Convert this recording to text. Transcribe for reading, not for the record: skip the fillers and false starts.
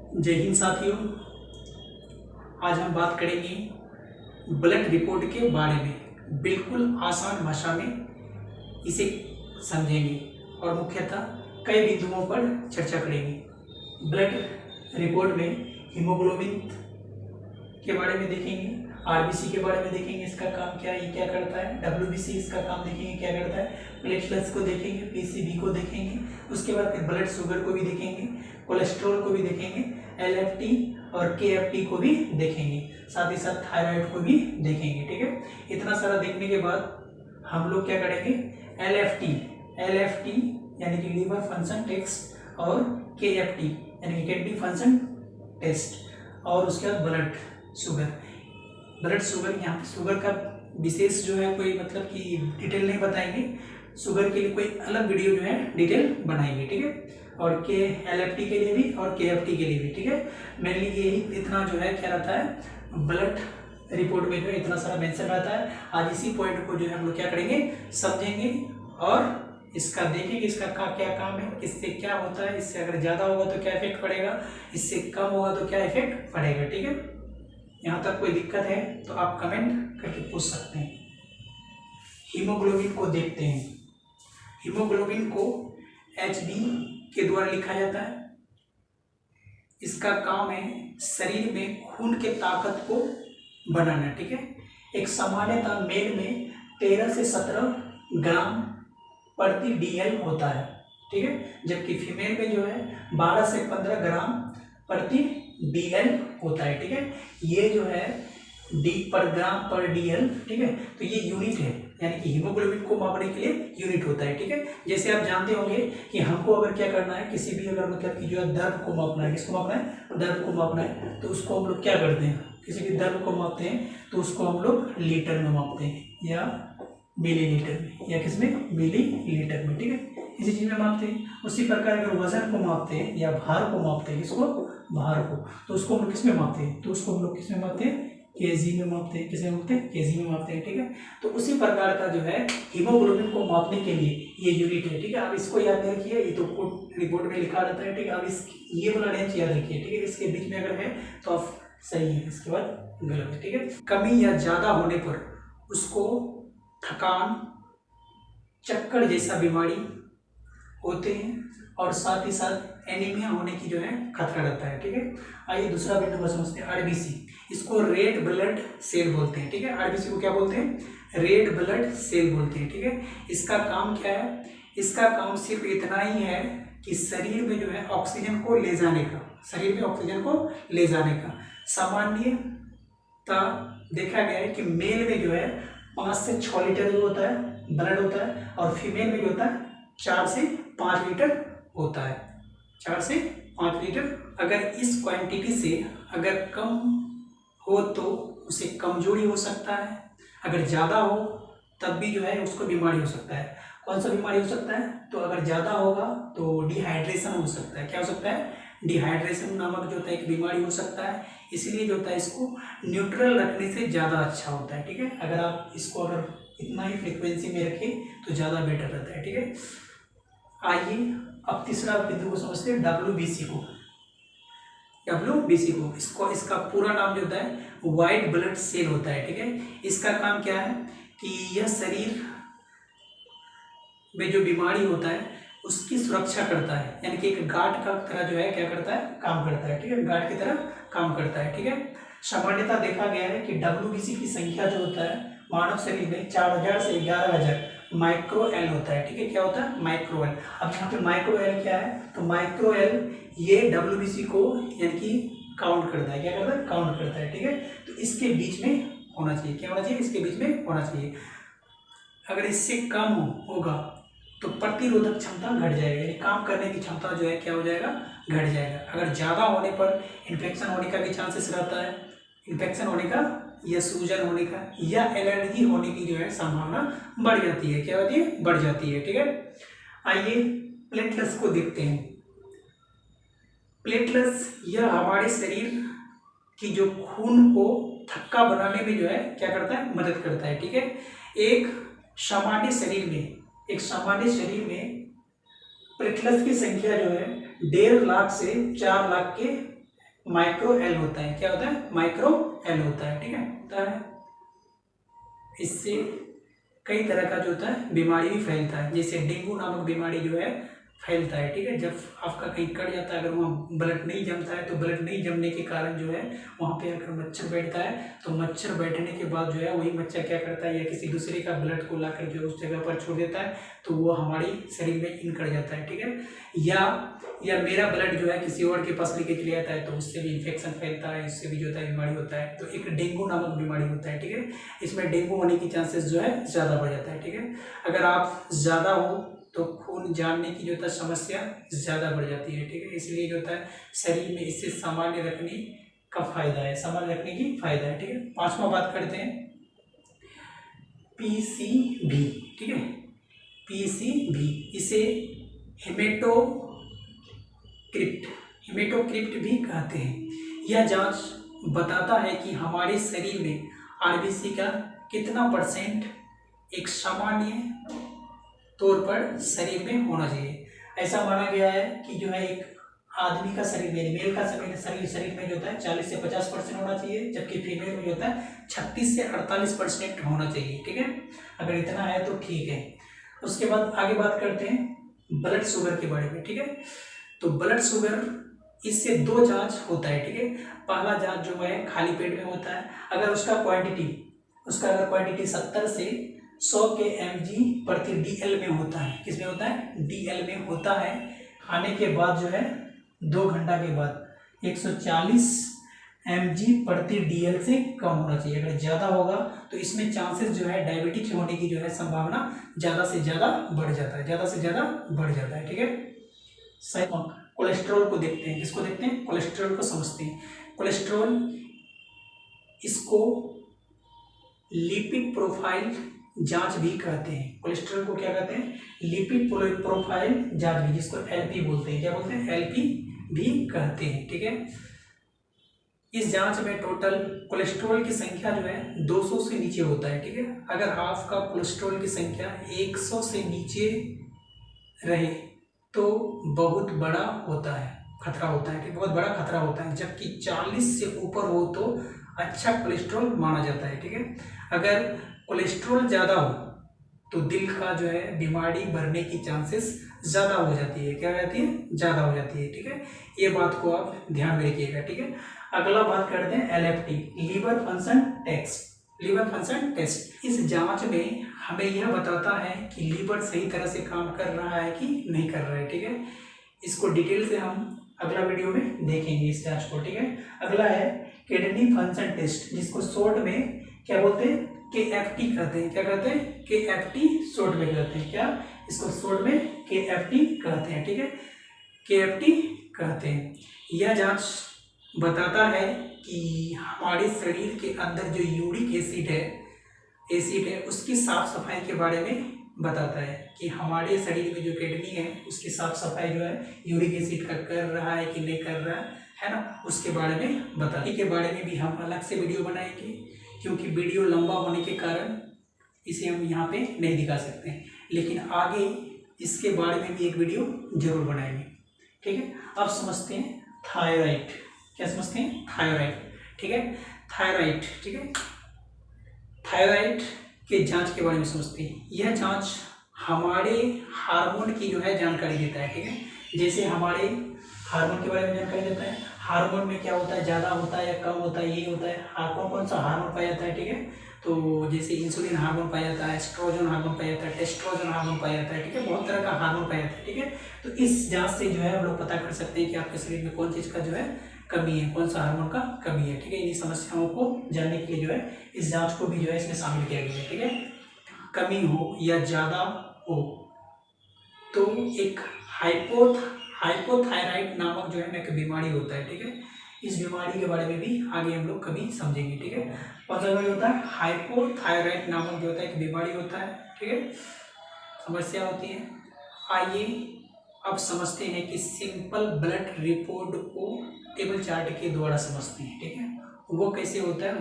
जय हिंद साथियों। आज हम बात करेंगे ब्लड रिपोर्ट के बारे में। बिल्कुल आसान भाषा में इसे समझेंगे और मुख्यतः कई बिंदुओं पर चर्चा करेंगे। ब्लड रिपोर्ट में हीमोग्लोबिन के बारे में देखेंगे, आरबीसी के बारे में देखेंगे, इसका काम क्या है, ये क्या करता है, डब्ल्यूबीसी इसका काम देखेंगे क्या करता है, प्लेटलेट्स को देखेंगे, पीसीबी को देखेंगे, उसके बाद फिर ब्लड शुगर को भी देखेंगे, कोलेस्ट्रॉल को भी देखेंगे, एलएफटी और केएफटी को भी देखेंगे, साथ ही साथ थायराइड को भी देखेंगे। ठीक है, इतना सारा देखने के बाद हम लोग क्या करेंगे, एलएफटी यानी कि लीवर फंक्शन टेस्ट और केएफटी यानी कि किडनी फंक्शन टेस्ट और उसके बाद ब्लड शुगर यहाँ पे शुगर का विशेष जो है कोई मतलब कि डिटेल नहीं बताएंगे, शुगर के लिए कोई अलग वीडियो जो है डिटेल बनाएंगे। ठीक है, और के एलएफटी के लिए भी और केएफटी के लिए भी। ठीक है, मेनली यही इतना जो है क्या रहता है, ब्लड रिपोर्ट में जो है इतना सारा मेंशन रहता है। आज इसी पॉइंट को जो है हम लोग क्या करेंगे, समझेंगे और इसका देखेंगे इसका क्या काम है, इससे क्या होता है, इससे अगर ज़्यादा होगा तो क्या इफेक्ट पड़ेगा, इससे कम होगा तो क्या इफेक्ट पड़ेगा। ठीक है, यहाँ तक कोई दिक्कत है तो आप कमेंट करके पूछ सकते हैं। हीमोग्लोबिन को देखते हैं। हीमोग्लोबिन को HB के द्वारा लिखा जाता है। इसका काम है शरीर में खून के ताकत को बनाना। ठीक है, एक सामान्यतः मेल में 13 से 17 ग्राम प्रति DL होता है। ठीक है, जबकि फीमेल में जो है 12 से 15 ग्राम प्रति DL होता है। ठीक है, ये जो है D पर ग्राम पर DL। ठीक है, तो ये यूनिट है, यानी कि हीमोग्लोबिन को मापने के लिए यूनिट होता है। ठीक है, जैसे आप जानते होंगे कि हमको अगर क्या करना है, किसी भी अगर मतलब कि जो है दर्द को मापना है, किसको मापना है, दर्द को मापना है, तो उसको हम लोग क्या करते हैं, किसी भी दर्द को मापते हैं तो उसको हम लोग लीटर में मापते हैं या मिलीलीटर में या किसमें, मिलीलीटर में। ठीक है, इसी चीज में मापते हैं। उसी प्रकार अगर वजन को मापते हैं या भार को मापते हैं, किसको, भार को, तो उसको हम लोग किस में मापते हैं, तो उसको हम लोग किस में मापते हैं, केजी में मापते हैं। किसमें मापते हैं, केजी में मापते हैं। ठीक है, तो उसी प्रकार का जो है हीमोग्लोबिन को मापने के लिए ये यूनिट है। ठीक है, आप इसको याद नहीं रखिए, ये तो रिपोर्ट में लिखा रहता है। ठीक है, अब इस ये वाला रेंज याद रखिए। ठीक है, इसके बीच में अगर है तो आप सही है, इसके बाद गलत है। ठीक है, कमी या ज्यादा होने पर उसको थकान, चक्कर जैसा बीमारी होते हैं और साथ ही साथ एनीमिया होने की जो है खतरा रहता है। ठीक है, आइए दूसरा बिंदु को समझते हैं। आरबीसी, इसको रेड ब्लड सेल बोलते हैं। ठीक है, आरबीसी को क्या बोलते हैं, रेड ब्लड सेल बोलते हैं। ठीक है, इसका काम क्या है, इसका काम सिर्फ इतना ही है कि शरीर में जो है ऑक्सीजन को ले जाने का, शरीर में ऑक्सीजन को ले जाने का। सामान्यतः देखा गया है कि मेल में जो है 5 से 6 लीटर जो होता है ब्लड होता है और फीमेल में जो होता है 4 से 5 लीटर होता है, 4 से 5 लीटर। अगर इस क्वांटिटी से अगर कम हो तो उसे कमजोरी हो सकता है, अगर ज़्यादा हो तब भी जो है उसको बीमारी हो सकता है। कौन सा बीमारी हो सकता है, तो अगर ज़्यादा होगा तो डिहाइड्रेशन हो सकता है। क्या हो सकता है, डिहाइड्रेशन नामक जो होता है एक बीमारी हो सकता है। इसलिए जो होता है इसको न्यूट्रल रखने से ज़्यादा अच्छा होता है। ठीक है, अगर आप इसको अगर इतना ही फ्रिक्वेंसी में रखें तो ज़्यादा बेटर रहता है। ठीक है, आइए अब तीसरा बिंदु को समझते हैं, डब्ल्यूबीसी को। इसको इसका पूरा नाम जो होता है व्हाइट ब्लड सेल होता है। ठीक है, इसका काम क्या है कि यह शरीर में जो बीमारी होता है उसकी सुरक्षा करता है, यानी कि एक गार्ड का तरह जो है क्या करता है, काम करता है। ठीक है, गार्ड की तरह काम करता है। ठीक है, सामान्यतः देखा गया है कि डब्ल्यूबीसी की संख्या जो होता है मानव शरीर में 4000 से 11000 माइक्रो एल होता है। ठीक है, क्या होता है, माइक्रो एल। अब यहाँ पे माइक्रो एल क्या है, तो माइक्रो एल ये डब्ल्यूबीसी को यानी कि काउंट करता है। क्या करता है, काउंट करता है। ठीक है, तो इसके बीच में होना चाहिए, क्या होना चाहिए, इसके बीच में होना चाहिए। अगर इससे कम होगा तो प्रतिरोधक क्षमता घट जाएगी, यानी काम करने की क्षमता जो है क्या हो जाएगा, घट जाएगा। अगर ज़्यादा होने पर इन्फेक्शन होने का भी चांसेस रहता है, इन्फेक्शन होने का या सूजन होने का या एलर्जी होने की जो है संभावना बढ़ जाती है। क्या होती है, बढ़ जाती है। ठीक है, आइए प्लेटलेट्स को देखते हैं। प्लेटलेट्स यह हमारे शरीर की जो खून को थक्का बनाने में जो है क्या करता है, मदद करता है। ठीक है, एक सामान्य शरीर में प्लेटलेट्स की संख्या जो है 1.5 लाख से 4 लाख के माइक्रो एल होता है। क्या होता है? माइक्रो एल होता है, ठीक है, होता है। इससे कई तरह का जो होता है बीमारी भी फैलता है, जैसे डेंगू नामक बीमारी जो है फैलता है, ठीक है। जब आपका कहीं कट जाता है, अगर वहाँ ब्लड नहीं जमता है, तो ब्लड नहीं जमने के कारण जो है वहाँ पे अगर मच्छर बैठता है, तो मच्छर बैठने के बाद जो है वही मच्छर क्या करता है, या किसी दूसरे का ब्लड को लाकर जो उस जगह पर छोड़ देता है, तो वो हमारी शरीर में इन कर जाता है, ठीक है। या मेरा ब्लड जो है किसी और के पास लेके चले जाता है, तो उससे भी इन्फेक्शन फैलता है, इससे भी जो होता है बीमारी होता है। तो एक डेंगू नामक बीमारी होता है, ठीक है। इसमें डेंगू होने की चांसेस जो है ज़्यादा बढ़ जाता है, ठीक है। अगर आप ज़्यादा हो तो खून जानने की जो होता है समस्या ज़्यादा बढ़ जाती है, ठीक है। इसलिए जो होता है शरीर में इससे सामान्य रखने का फायदा है, सामान्य रखने की फायदा है, ठीक है। पांचवा बात करते हैं पीसीबी, ठीक है। पीसीबी इसे हेमेटोक्रिप्ट भी कहते हैं। यह जांच बताता है कि हमारे शरीर में आरबीसी का कितना परसेंट एक सामान्य तौर पर शरीर में होना चाहिए। ऐसा माना गया है कि जो है एक आदमी का शरीर में, मेल का शरीर में जो होता है 40 से 50% होना चाहिए, जबकि फीमेल में जो होता है 36 से 48% होना चाहिए, ठीक है। अगर इतना है तो ठीक है। उसके बाद आगे बात करते हैं ब्लड शुगर के बारे में, ठीक है। तो ब्लड शुगर, इससे दो जांच होता है, ठीक है। पहला जांच जो है खाली पेट में होता है। अगर उसका क्वांटिटी 70 से 100 के mg प्रति DL में होता है। किस में होता है? DL में होता है। खाने के बाद जो है 2 घंटा के बाद 140 mg प्रति DL से कम होना चाहिए। अगर ज़्यादा होगा तो इसमें चांसेस जो है डायबिटीज होने की जो है संभावना ज़्यादा से ज़्यादा बढ़ जाता है, ठीक है। सही। कोलेस्ट्रॉल को देखते हैं। किसको देखते हैं? कोलेस्ट्रॉल को समझते हैं। कोलेस्ट्रॉल, इसको लिपिड प्रोफाइल जांच भी कहते हैं। कोलेस्ट्रॉल को क्या कहते हैं? लिपिड प्रोफाइल जांच भी, जिसको एलपी बोलते हैं। क्या बोलते हैं? एलपी भी कहते हैं, ठीक है। इस जांच में टोटल कोलेस्ट्रॉल की संख्या जो है 200 से नीचे होता है, ठीक है। अगर आपका कोलेस्ट्रॉल की संख्या 100 से नीचे रहे तो बहुत बड़ा होता है, खतरा होता है, बहुत बड़ा खतरा होता है। जबकि 40 से ऊपर हो तो अच्छा कोलेस्ट्रॉल माना जाता है, ठीक है। अगर कोलेस्ट्रॉल ज़्यादा हो तो दिल का जो है बीमारी बढ़ने की चांसेस ज़्यादा हो जाती है। क्या हो जाती है? ज़्यादा हो जाती है, ठीक है। ये बात को आप ध्यान में रखिएगा, ठीक है। अगला बात करते हैं LFT, लीवर फंक्शन टेस्ट। इस जांच में हमें यह बताता है कि लीवर सही तरह से काम कर रहा है कि नहीं कर रहा है, ठीक है। इसको डिटेल से हम अगला वीडियो में देखेंगे इस जांच को, ठीक है। अगला है किडनी फंक्शन टेस्ट, जिसको शॉर्ट में क्या बोलते हैं? KFT कहते हैं। क्या कहते हैं? KFT शॉर्ट में कहते हैं। क्या? इसको शॉर्ट में KFT कहते हैं, ठीक है। KFT कहते हैं। यह जांच बताता है कि हमारे शरीर के अंदर जो यूरिक एसिड है उसकी साफ सफाई के बारे में बताता है कि हमारे शरीर में जो किडनी है उसकी साफ सफाई जो है यूरिक एसिड का कर रहा है कि नहीं कर रहा है ना, उसके बारे में बताने के बारे में भी हम अलग से वीडियो बनाएंगे, क्योंकि वीडियो लंबा होने के कारण इसे हम यहाँ पे नहीं दिखा सकते हैं। लेकिन आगे इसके बारे में भी एक वीडियो जरूर बनाएंगे, ठीक है। अब समझते हैं थायराइड। क्या समझते हैं? थायराइड, ठीक है। थायराइड, ठीक है। थायराइड के जांच के बारे में समझते हैं। यह जांच हमारे हार्मोन की जो है जानकारी देता है, ठीक है। जैसे हमारे हार्मोन के बारे में जानकारी देता है। हार्मोन में क्या होता है? ज़्यादा होता है या कम होता है, यही होता है। कौन सा हार्मोन पाया जाता है, ठीक है। तो जैसे इंसुलिन हार्मोन पाया जाता है, एस्ट्रोजन हार्मोन पाया जाता है, टेस्ट्रोजन हार्मोन पाया जाता है, ठीक है। बहुत तरह का हार्मोन पाया जाता है, ठीक है। तो इस जांच से जो है हम लोग पता कर सकते हैं कि आपके शरीर में कौन चीज़ का जो है कमी है, कौन सा हार्मोन का कमी है, ठीक है। इन्हीं समस्याओं को जानने के लिए जो है इस जांच को भी जो है इसमें शामिल किया गया है, ठीक है। कमी हो या ज़्यादा हो तो एक हाइपोथायराइड नामक जो है ना एक बीमारी होता है, ठीक है। इस बीमारी के बारे में भी आगे हम लोग कभी समझेंगे, ठीक है। कौन सा बीमारी होता है? हाइपोथायराइड नामक जो होता है एक बीमारी होता है, ठीक है। समस्या होती है। आइए अब समझते हैं कि सिंपल ब्लड रिपोर्ट को टेबल चार्ट के द्वारा समझते हैं, ठीक है। वो कैसे होता है